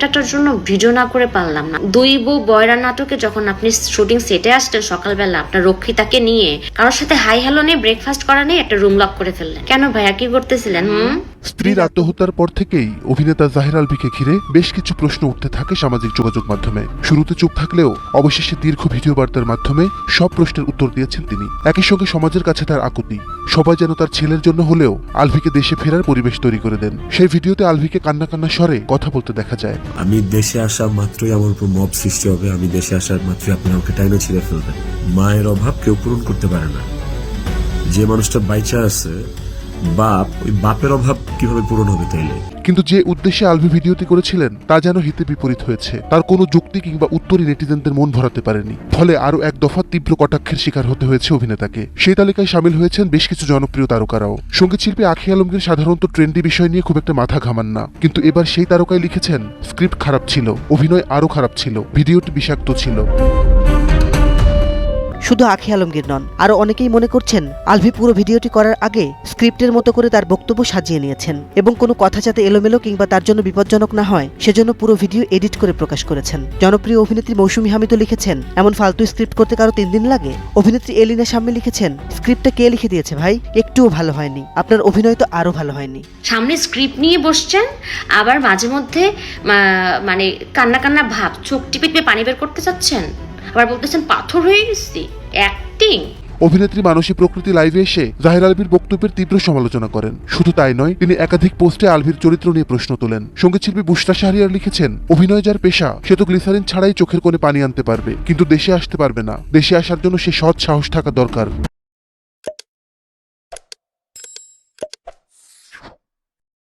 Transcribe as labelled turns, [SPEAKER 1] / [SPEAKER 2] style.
[SPEAKER 1] টাটার জন্য ভিডিও না করে পারলাম না। দুই বউ বয়রা নাটকে যখন আপনি শুটিং সেটে আসতেন সকালবেলা আপনার রক্ষিতাকে নিয়ে কারোর সাথে হাই হ্যালো নিয়ে ব্রেকফাস্ট করা নিয়ে একটা রুম লক করে ফেললেন কেন ভাইয়া? কি করতেছিলেন?
[SPEAKER 2] স্ত্রীর আত্মহত্যার পর থেকেই অভিনেতা জাহির আলভিকে ঘিরে বেশ কিছু প্রশ্ন উঠতে থাকে সামাজিক যোগাযোগ মাধ্যমে। শুরুতে চুপ থাকলেও অবশেষে দীর্ঘ ভিডিও বার্তার মাধ্যমে সব প্রশ্নের উত্তর দিয়েছেন তিনি। একই সঙ্গে সমাজের কাছে তার আকুতি, সবাই যেন তার ছেলের জন্য হলেও আলভিকে দেশে ফেরার পরিবেশ তৈরি করে দেন। সেই ভিডিওতে আলভিকে কান্না কান্না স্বরে কথা বলতে দেখা যায়।
[SPEAKER 3] আমি দেশে আসা মাত্রই আমার উপর মব সৃষ্টি হবে, আমি দেশে আসার মাত্রই আপনি আমাকে টাইমে ছিঁড়ে ফেলবেন। মায়ের অভাব কেউ পূরণ করতে পারে না। যে মানুষটা বাইচা আছে বাপ, ওই বাপের অভাব কিভাবে পূরণ হবে তাইলে?
[SPEAKER 2] কিন্তু যে উদ্দেশ্যে আলভি ভিডিওটি করেছিলেন তা যেন হিতে বিপরীত হয়েছে। তার কোনো যুক্তি কিংবা উত্তরই নেটিজেনদের মন ভরাতে পারেনি। ফলে আরো এক দফা তীব্র কটাক্ষের শিকার হতে হয়েছে অভিনেতাকে। সেই তালিকায় সামিল হয়েছেন বেশ কিছু জনপ্রিয় তারকারাও। সঙ্গীত শিল্পী আখি আলমগীর সাধারণত ট্রেন্ডি বিষয় নিয়ে খুব একটা মাথা ঘামান না, কিন্তু এবার সেই তারকায় লিখেছেন স্ক্রিপ্ট খারাপ ছিল, অভিনয় আরো খারাপ ছিল, ভিডিওটি বিষাক্ত ছিল।
[SPEAKER 4] শুধু আখি আলমগীর নন, আরো অনেকেই মনে করছেন আলভি পুরো ভিডিওটি করার আগে স্ক্রিপ্টের মতো করে তার বক্তব্য সাজিয়ে নিয়েছেন এবং কোনো কথা যাতে এলোমেলো কিংবা তার জন্য বিপজ্জনক না হয় সেজন্য পুরো ভিডিও এডিট করে প্রকাশ করেছেন। জনপ্রিয় অভিনেত্রী মৌসুমী হামিদও লিখেছেন, এমন ফালতু স্ক্রিপ্ট করতে কারো 3 দিন লাগে? অভিনেত্রী এলিনা শাম্মী লিখেছেন, স্ক্রিপ্টটা কে লিখে দিয়েছে ভাই? একটুও ভালো হয়নি, আপনার অভিনয় তো আরো ভালো হয়নি।
[SPEAKER 1] সামনে স্ক্রিপ্ট নিয়ে বসছেন, আবার মাঝে মধ্যে মানে কান্না কান্না ভাব, চোখ টিপে টিপে পানি বের করতে চাচ্ছেন, আবার বলতেছেন পাথর হয়ে গেছি। অ্যাক্টিং।
[SPEAKER 2] অভিনেত্রী মানসী প্রকৃতি লাইভে এসে জাহির আলভির বক্তব্যের তীব্র সমালোচনা করেন। শুধু তাই নয়, তিনি একাধিক পোস্টে আলভির চরিত্র নিয়ে প্রশ্ন তোলেন। সঙ্গীত শিল্পী বুশরা শাহরিয়ার লিখেছেন, অভিনয় যার পেশা সে তো গ্লিসারিন ছাড়াই চোখের কোণে পানি আনতে পারবে, কিন্তু দেশে আসতে পারবে না। দেশে আসার জন্য সে সৎ সাহস থাকা দরকার।